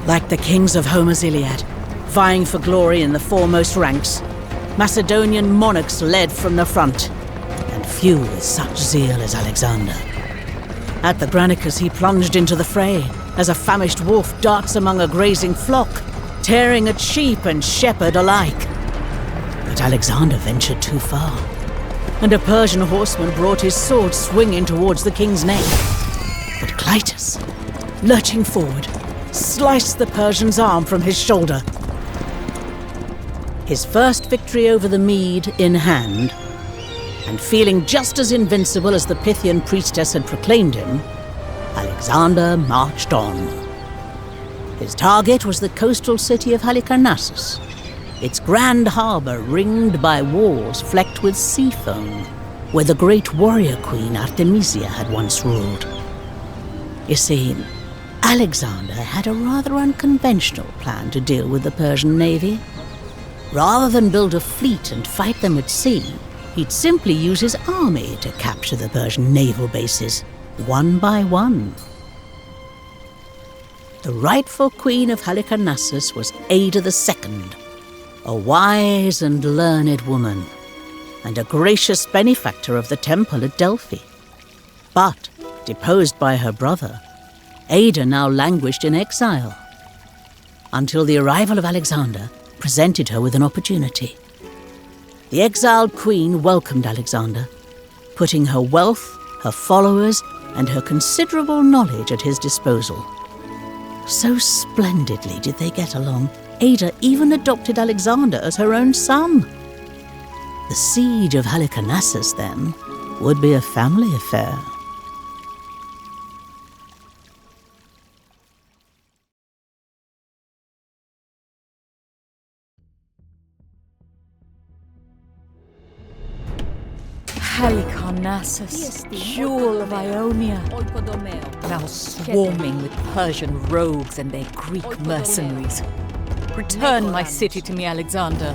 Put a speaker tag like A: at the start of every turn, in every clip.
A: Like the kings of Homer's Iliad, vying for glory in the foremost ranks, Macedonian monarchs led from the front, and few with such zeal as Alexander. At the Chronicles he plunged into the fray, as a famished wolf darts among a grazing flock, tearing at sheep and shepherd alike. But Alexander ventured too far, and a Persian horseman brought his sword swinging towards the king's neck. But Clytus, lurching forward, sliced the Persian's arm from his shoulder. His first victory over the Mede in hand, and feeling just as invincible as the Pythian priestess had proclaimed him, Alexander marched on. His target was the coastal city of Halicarnassus, its grand harbor ringed by walls flecked with sea foam, where the great warrior queen Artemisia had once ruled. You see, Alexander had a rather unconventional plan to deal with the Persian navy. Rather than build a fleet and fight them at sea, he'd simply use his army to capture the Persian naval bases, one by one. The rightful queen of Halicarnassus was Ada II, a wise and learned woman, and a gracious benefactor of the temple at Delphi. But, deposed by her brother, Ada now languished in exile, until the arrival of Alexander presented her with an opportunity. The exiled queen welcomed Alexander, putting her wealth, her followers, and her considerable knowledge at his disposal. So splendidly did they get along, Ada even adopted Alexander as her own son. The siege of Halicarnassus, then, would be a family affair.
B: Halicarnassus, jewel of Ionia, now swarming with Persian rogues and their Greek mercenaries. Return my city to me, Alexander.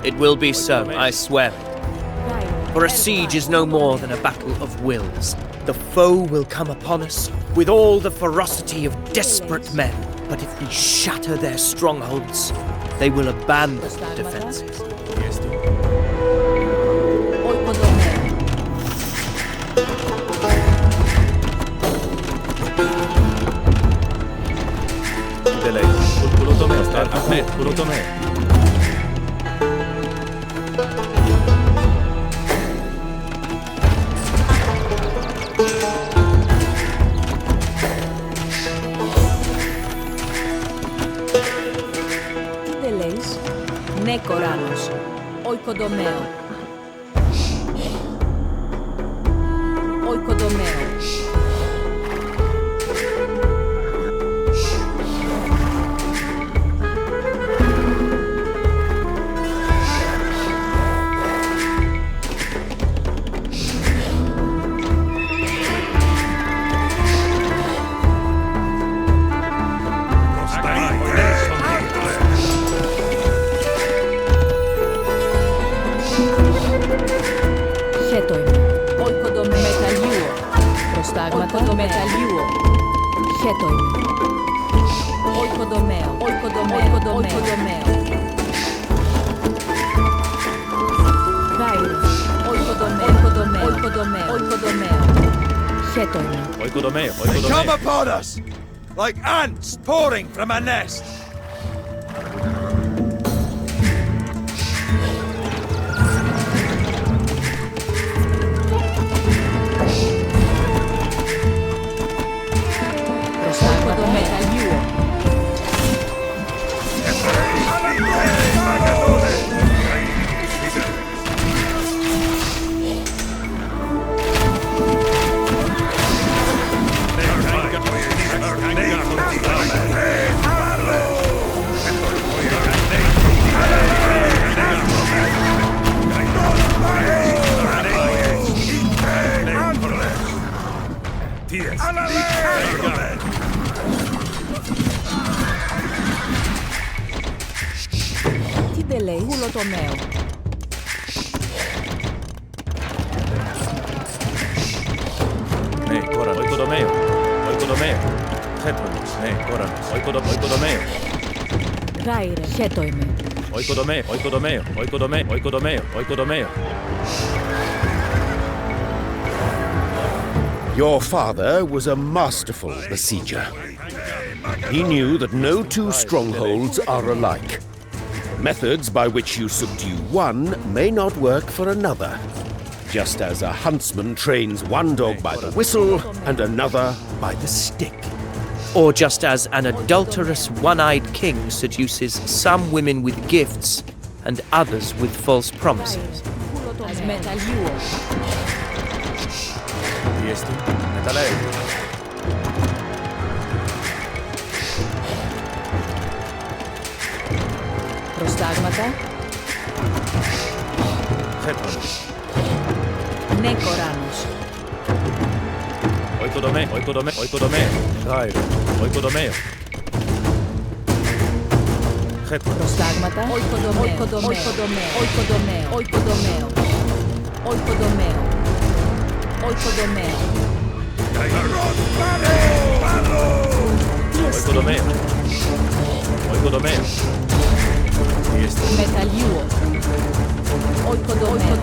C: It will be so, I swear it. For a siege is no more than a battle of wills. The foe will come upon us with all the ferocity of desperate men. But if we shatter their strongholds, they will abandon the defenses.
B: Ναι, Κοράνος, οικοδομέο. Οικοδομέο. Προστάγματα μεταλλιούο. Χέτο είναι. Οικοδομέο. Οικοδομέο. Οικοδομέο. Κάιρος. Οικοδομέο. Οικοδομέο. Οικοδομέο. Οικοδομέο. Χέτο είναι.
D: Oikodomeo. They come upon us like ants pouring from a nest.
B: Τι δεν λέει, ουλοτομέο.
D: Ναι, τώρα, oikodomeo.
E: Χέτρονος, ναι, κόρανος, οικοδομέο.
B: Ράιρε, χέτο είμαι.
E: Οικοδομέο.
F: Your father was a masterful besieger. He knew that no two strongholds are alike. Methods by which you subdue one may not work for another, just as a huntsman trains one dog by the whistle and another by the stick.
C: Or just as an adulterous, one-eyed king seduces some women with gifts and others with false promises.
B: As μεταλλιούω.
E: Διέστη, μεταλλαίου.
B: Προστάγματα.
E: Χέτρονος.
B: Ναι, κοράνος.
E: Οικοδομέο. Ράιρε, οικοδομέο. Χέτρονος.
B: Προστάγματα.
E: Οικοδομέο. Διέστη.
B: Μεταλλιούω. Οικοδομέο.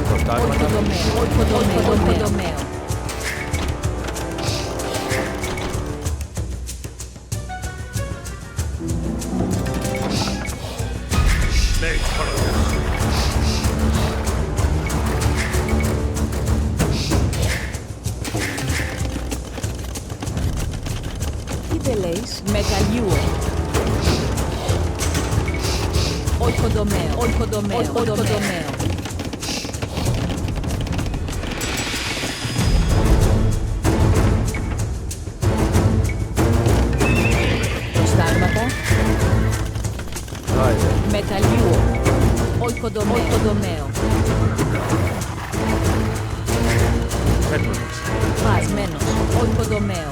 E: Προστάγματα.
B: Οικοδομέο. Ιδελέης, μεταλλιούω. Οικοδομέο. Προστάγματα.
E: Ράιρε.
B: Μεταλλιούω. Οικοδομέο.
E: Χέτρονος.
B: Πασμένος. Οικοδομέο.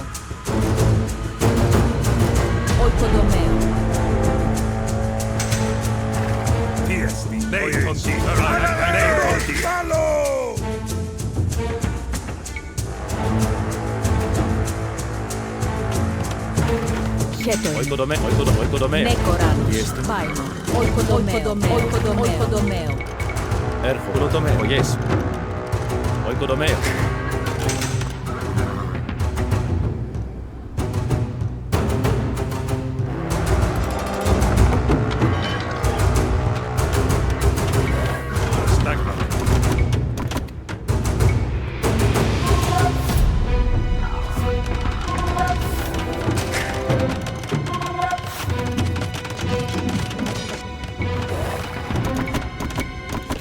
B: Χέτο.
E: Οικοδομέο.
B: Ναι, κοράνος.
E: Διέστη.
B: Πάιμο. Οικοδομέο.
E: Έρχο. Οικοδομέο. Yes. Οικοδομέο.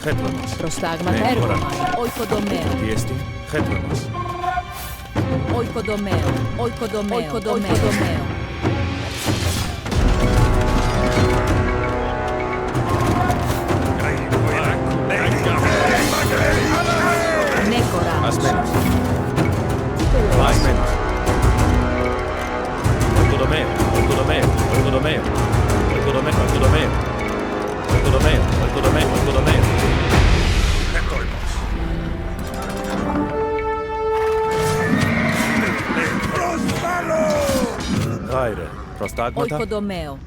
E: Χέτρονος.
B: Προστάγματα.
E: Ναι,
B: Έργο.
E: κοράνος.
B: Οικοδομέο.
E: Διέστη. Χέτρονος.
B: Οικοδομέο. Ναι, κοράνος.
E: Ασμένος. Ασμένος. Οικοδομέο. Ράιρε. Προστάγματα.
B: Οικοδομέο.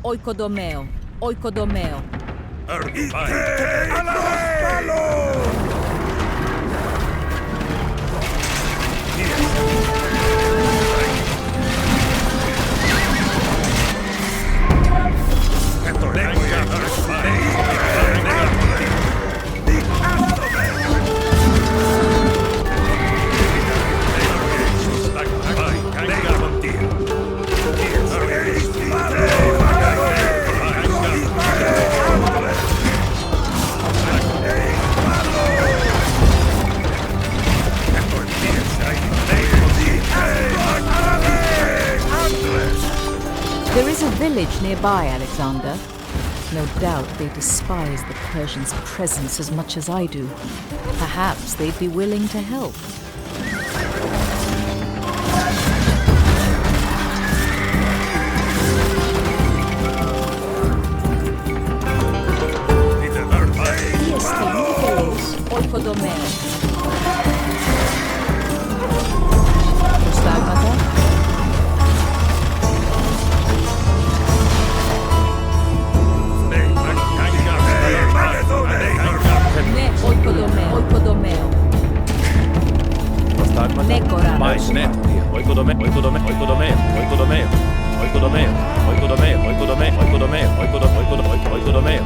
B: There is a village nearby, Alexander. No doubt they despise the Persians' presence as much as I do. Perhaps they'd be willing to help. Oikodomeo. Prostagmata. Ne oikodomeo. Oikodomeo.
E: Prostagmata.
B: Ne koranos.
E: Mais net. Oikodome, oikodome, oikodomeo, oikodomeo, oikodomeo, oikodomeo, oikodomeo, oikodomeo, oikodomeo.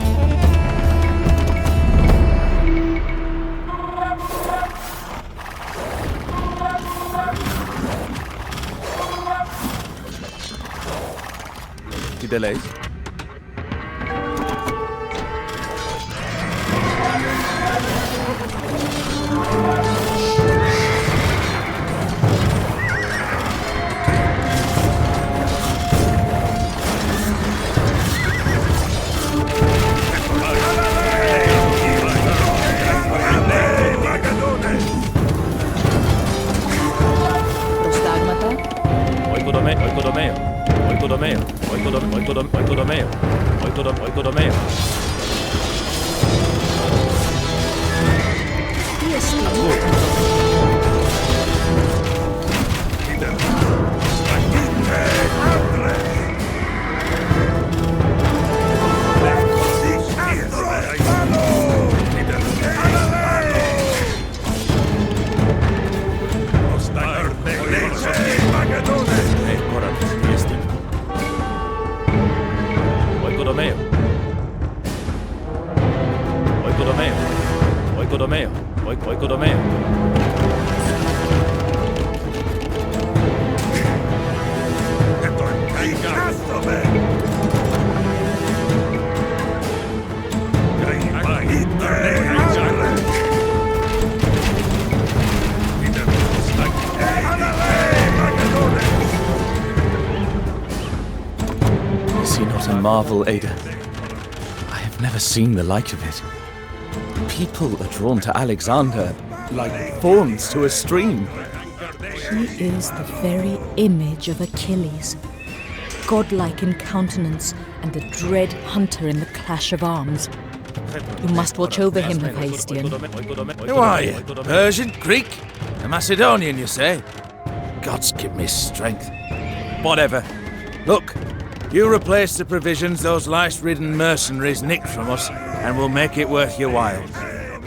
E: Die delays.
B: Prostagmata.
E: Oikodomeo, oikodomeo, oikodomeo, oikodomeo, oikodomeo. Oikodomeo. Oikodomeo. Oikodomeo. Oikodomeo. Is he not a marvel, Ada? I have never seen the like of it. People are drawn to Alexander like fawns to a stream.
B: He is the very image of Achilles, godlike in countenance and a dread hunter in the clash of arms. You must watch over him, Hephaestion.
D: Who are you? Persian? Greek? A Macedonian, you say? Gods give me strength. Whatever. Look, you replace the provisions those lice-ridden mercenaries nicked from us, and we'll make it worth your while.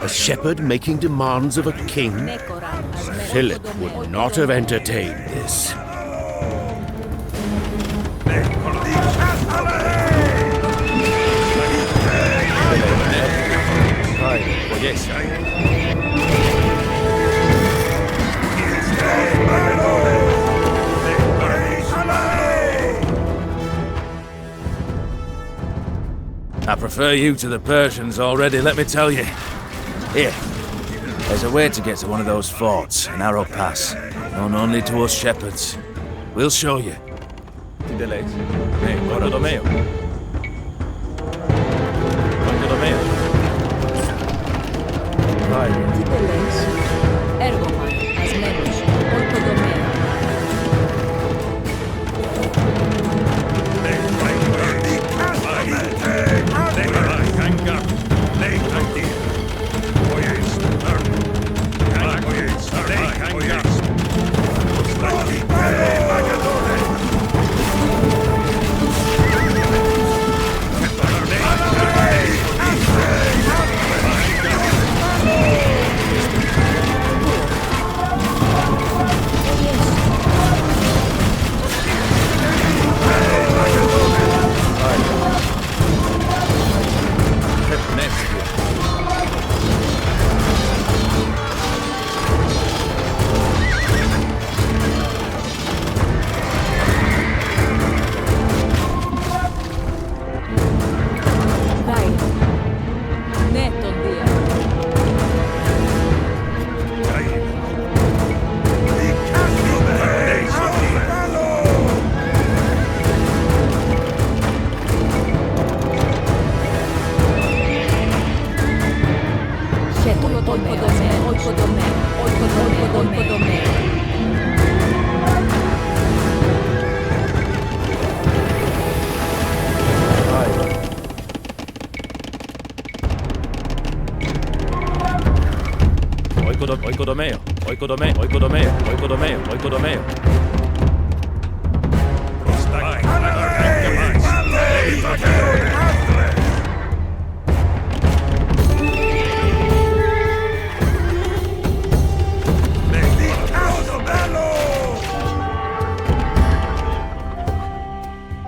F: A shepherd making demands of a king? Philip would not have entertained this.
D: I prefer you to the Persians already, let me tell you. Here, there's a way to get to one of those forts, a narrow pass, known only to us shepherds. We'll show you.
E: Delays. Oikodomeo. Oikodomeo.
B: Ergomai, as menos, oikodomeo.
D: Oikodomeo, oikodomeo, oikodomeo, oikodomeo, oikodomeo.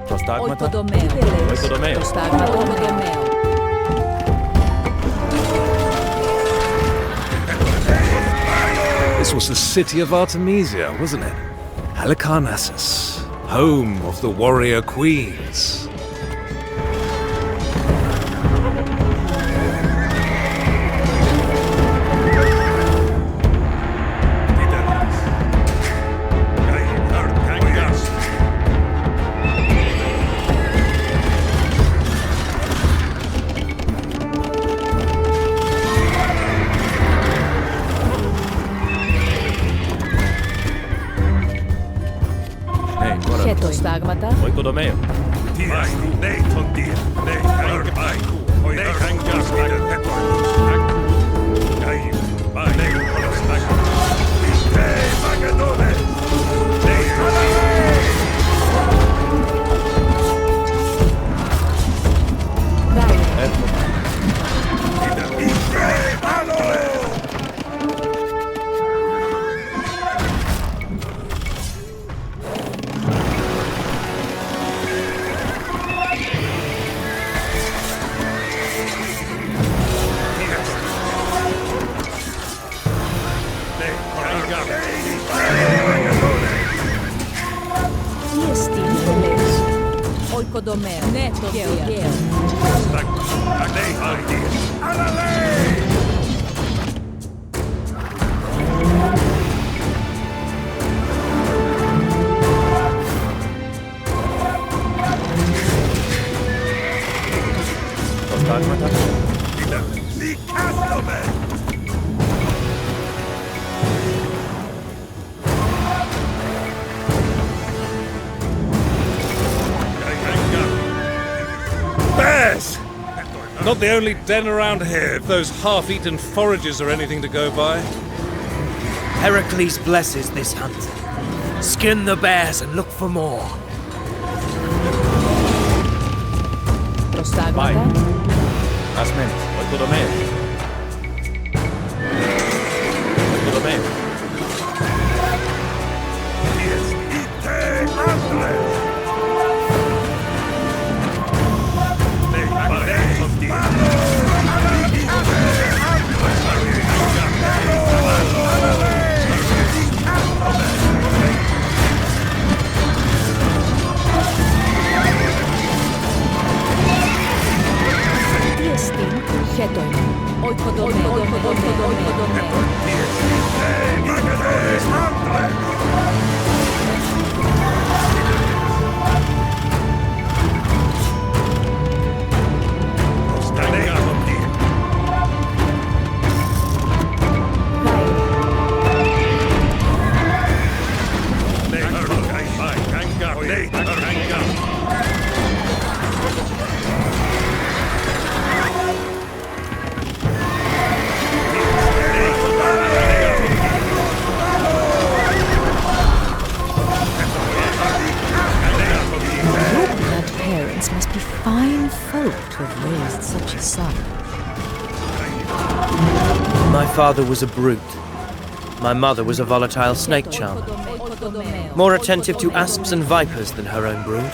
D: Prostagmata, oikodomeo.
B: Prostagmata, oikodomeo.
G: This was the city of Artemisia, wasn't it? Halicarnassus, home of the warrior queens.
B: Prostagmata.
D: Oikodomeo.
B: Oikodomeo. Netto via.
G: Bears! Not the only den around here, if those half-eaten forages are anything to go by.
C: Heracles blesses this hunt. Skin the bears and look for more.
B: Prostagmata.
D: Last minute. Oikodomeo. Oikodomeo.
B: Must be fine folk to have raised such a son.
C: My father was a brute. My mother was a volatile snake charmer, more attentive to asps and vipers than her own brood.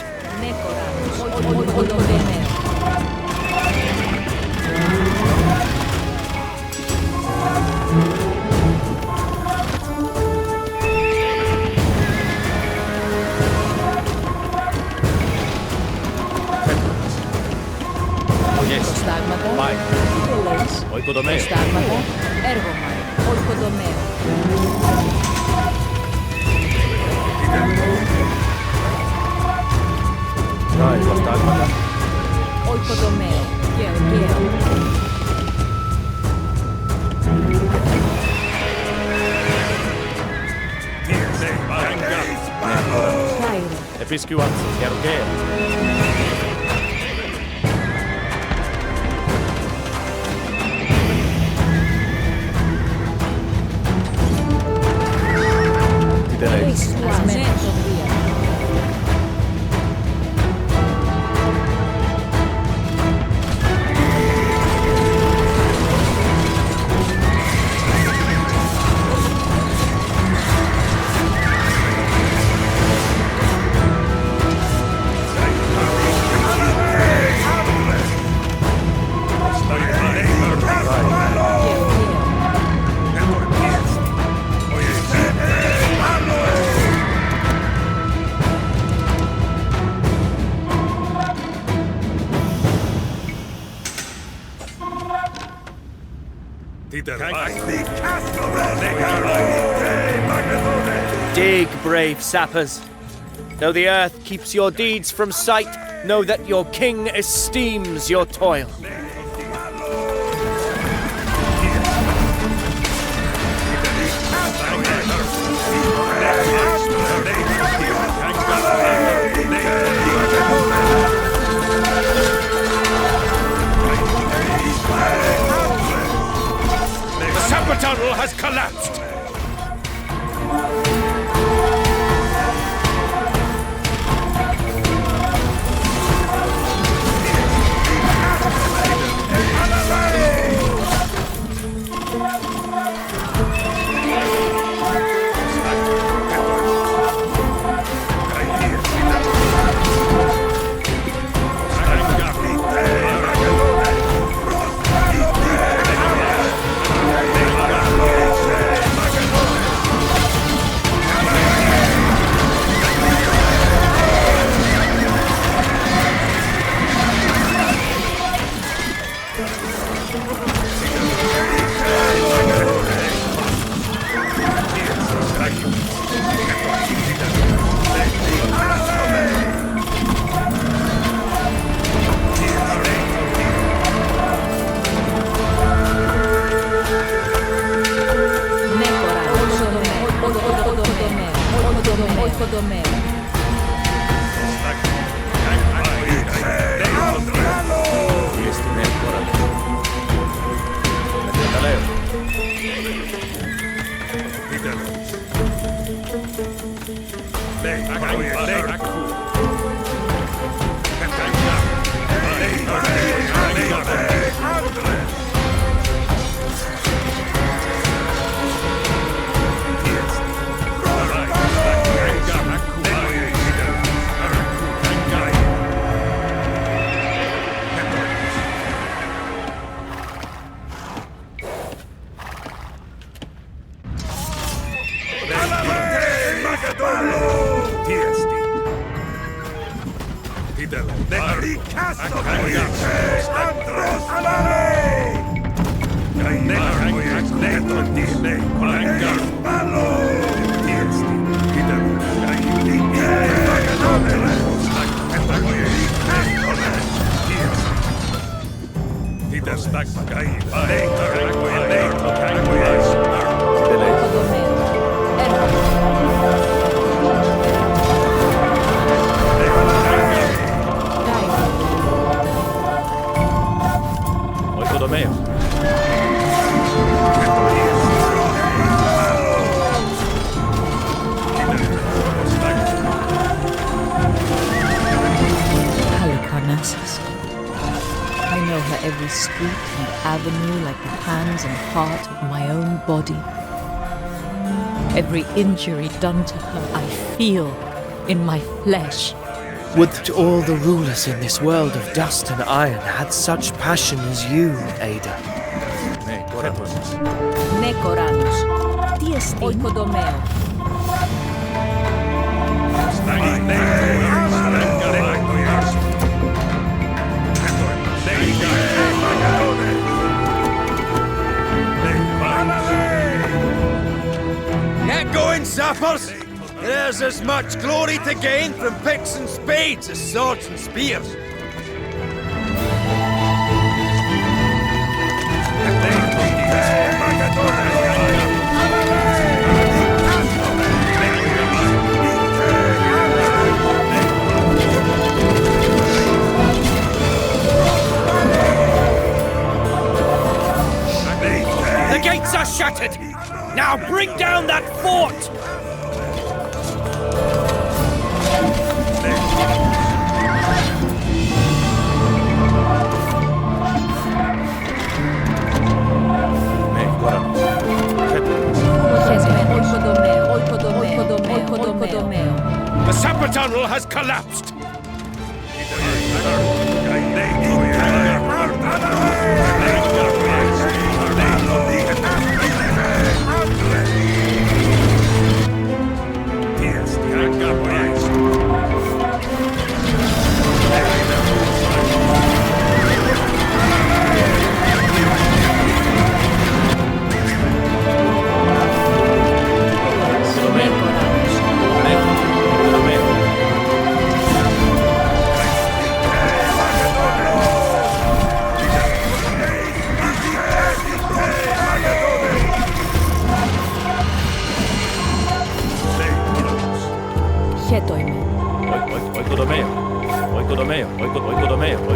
D: Oikodomeo.
B: Prostagmata. Ergomai. Oikodomeo.
D: Dai, Prostagmata.
B: Oikodomeo.
D: Episcuanzo, Gerugeo.
C: Dig, brave sappers. Though the earth keeps your deeds from sight, know that your king esteems your toil.
F: The sapper tunnel has collapsed!
B: I know her every street and avenue like the hands and heart of my own body. Every injury done to her I feel in my flesh.
C: Would that all the rulers in this world of dust and iron had such passion as you, Ada.
B: Nekoranos, τι εστίν οικοδομαίο.
H: Get going, sappers! There's as much glory to gain from picks and spades as swords and spears.
C: The gates are shattered! Now bring down that fort!
F: The sapper tunnel has collapsed!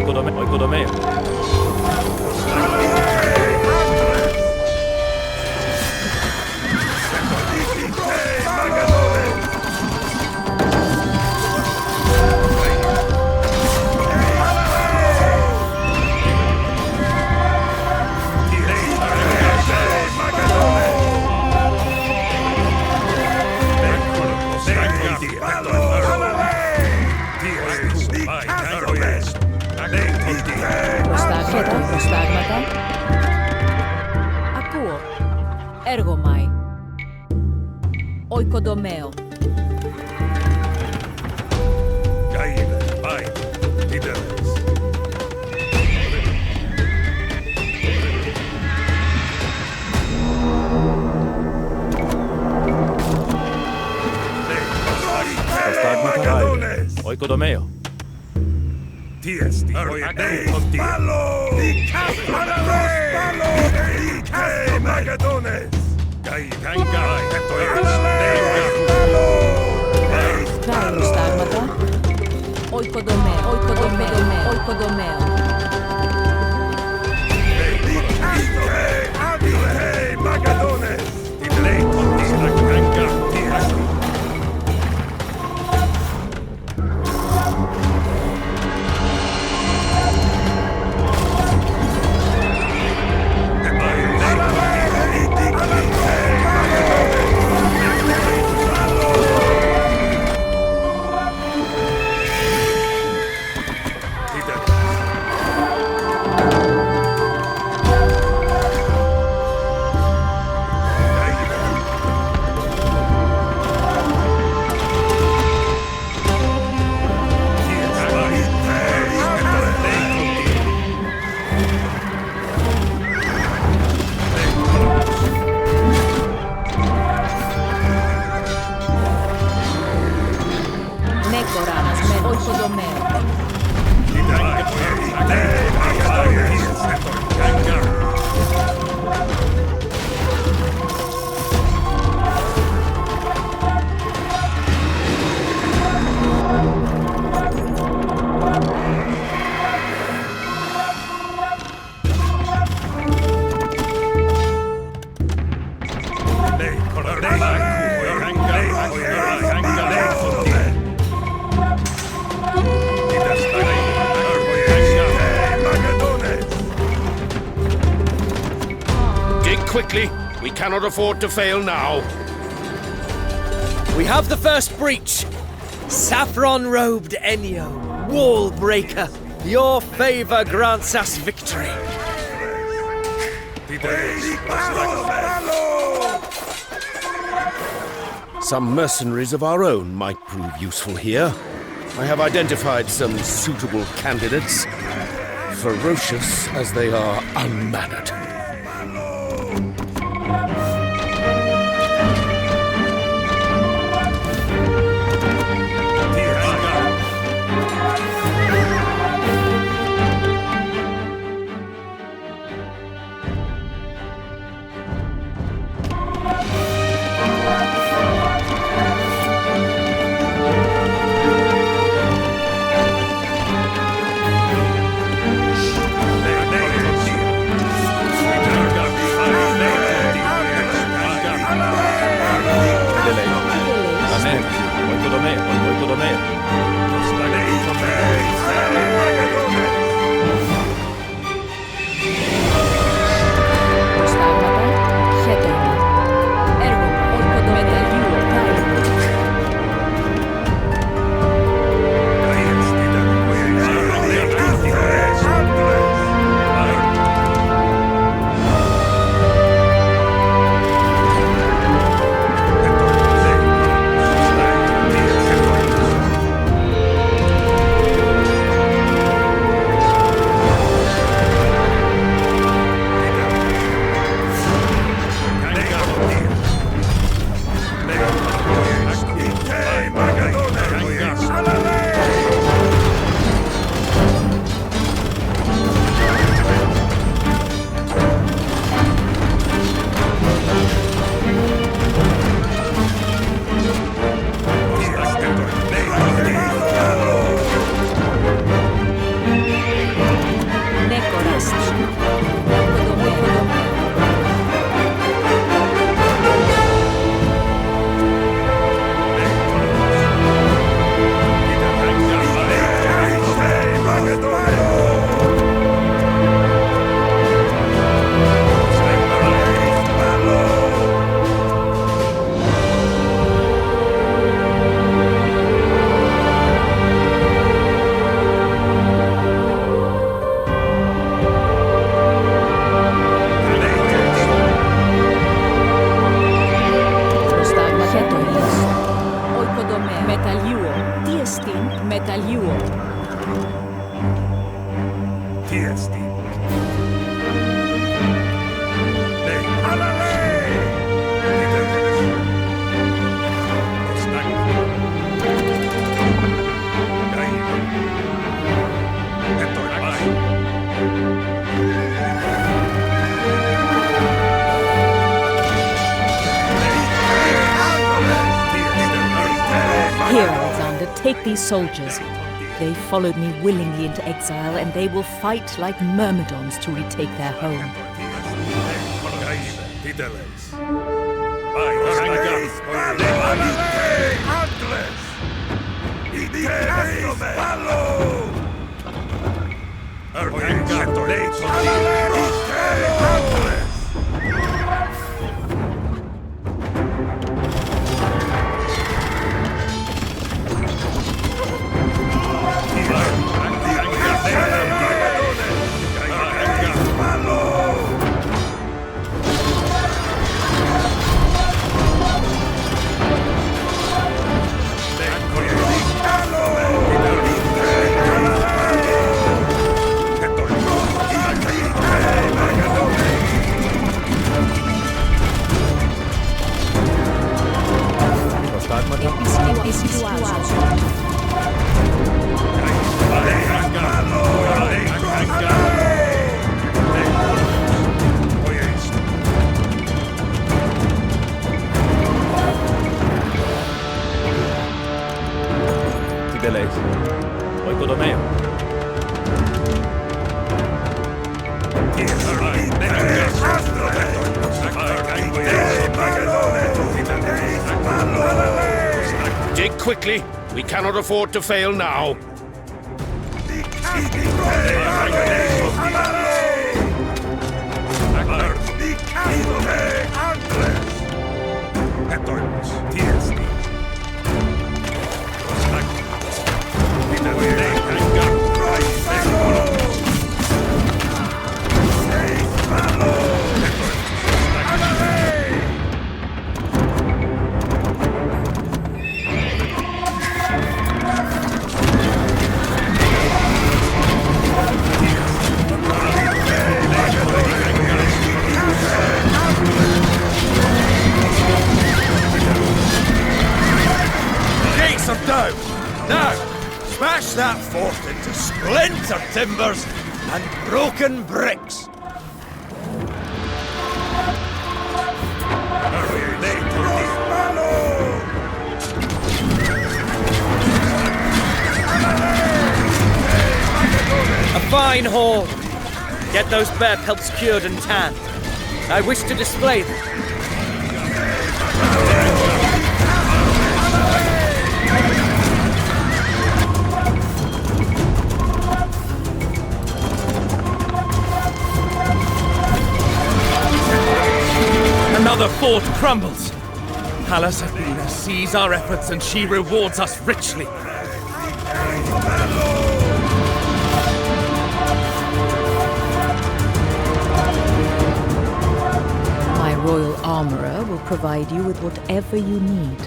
E: Oikodomeo.
B: Prostagmata. Ακούω. Έργομαι. Oikodomeo.
E: Oikodomeo.
H: Tiesti, palo! Magadones! Gai, esto es!
B: Gai prostagmata. Oikodomeo.
H: Magadones!
F: Quickly! We cannot afford to fail now.
C: We have the first breach. Saffron-robed Enyo, wall breaker. Your favor grants us victory.
F: Some mercenaries of our own might prove useful here. I have identified some suitable candidates, ferocious as they are unmannered.
B: Here, Alexander, take these soldiers. They followed me willingly into exile, and they will fight like myrmidons to retake their home.
F: Dig quickly. We cannot afford to fail now.
H: Down! Now, smash that fort into splintered timbers and broken bricks!
C: A fine hall! Get those bear pelts cured and tanned. I wish to display them.
E: Another fort crumbles. Pallas Athena sees our efforts and she rewards us richly.
B: My royal armorer will provide you with whatever you need.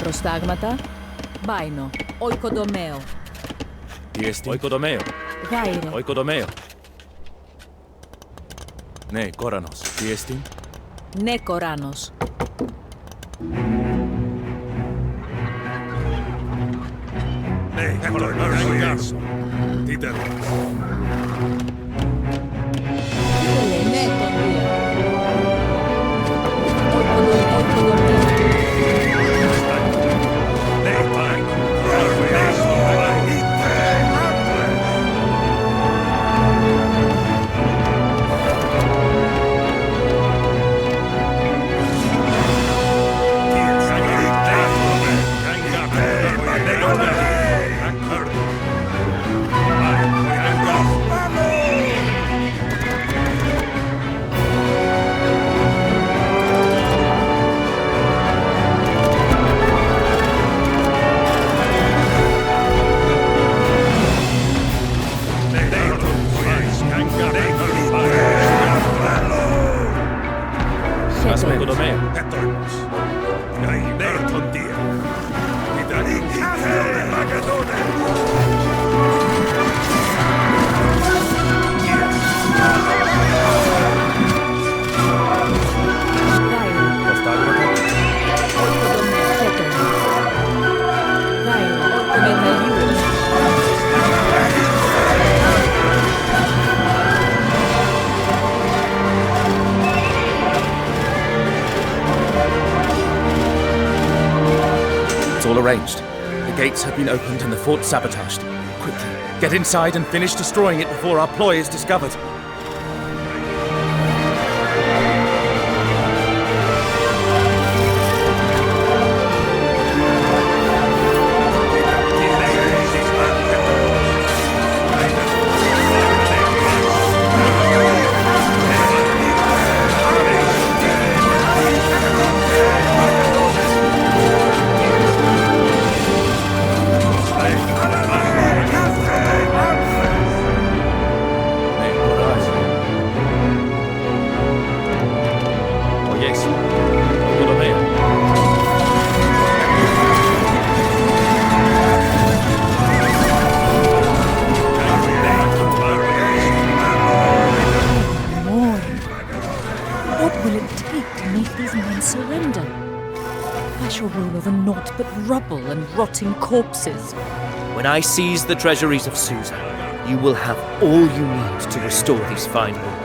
B: Προστάγματα. Μπάινο. Οικοδομαίο.
E: Τι εστί? Οικοδομαίο.
B: Γάιρε.
E: Οικοδομαίο. Ναι, Κόρανος. Τι εστί?
B: Ναι, Κοράνος.
H: Τι τέλος.
E: It's all arranged. The gates have been opened and the fort sabotaged. Quickly, get inside and finish destroying it before our ploy is discovered.
B: Rubble and rotting corpses.
C: When I seize the treasuries of Susa, you will have all you need to restore these fine walls.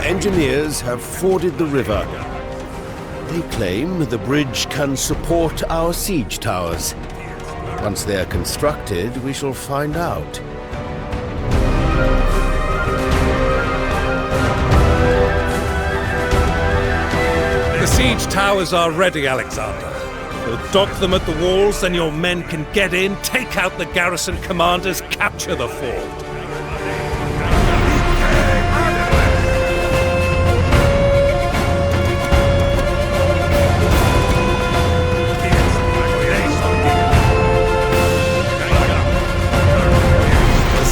F: Engineers have forded the river. They claim the bridge can support our siege towers. Once they're constructed, we shall find out.
G: The siege towers are ready, Alexander. We'll dock them at the walls, then your men can get in, take out the garrison commanders, capture the fort.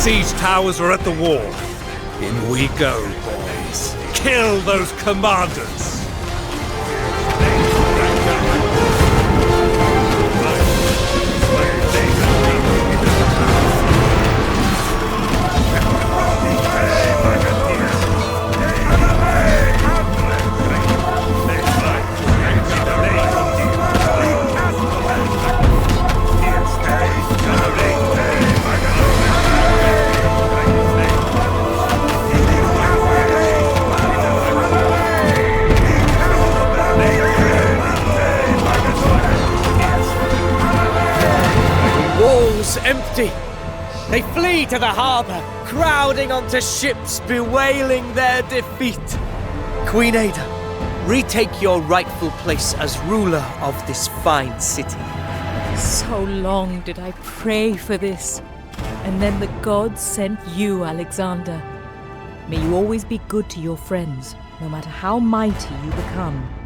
G: Siege towers are at the wall. In we go, boys. Kill those commanders!
C: Empty. They flee to the harbour, crowding onto ships, bewailing their defeat. Queen Ada, retake your rightful place as ruler of this fine city.
B: So long did I pray for this, and then the gods sent you, Alexander. May you always be good to your friends, no matter how mighty you become.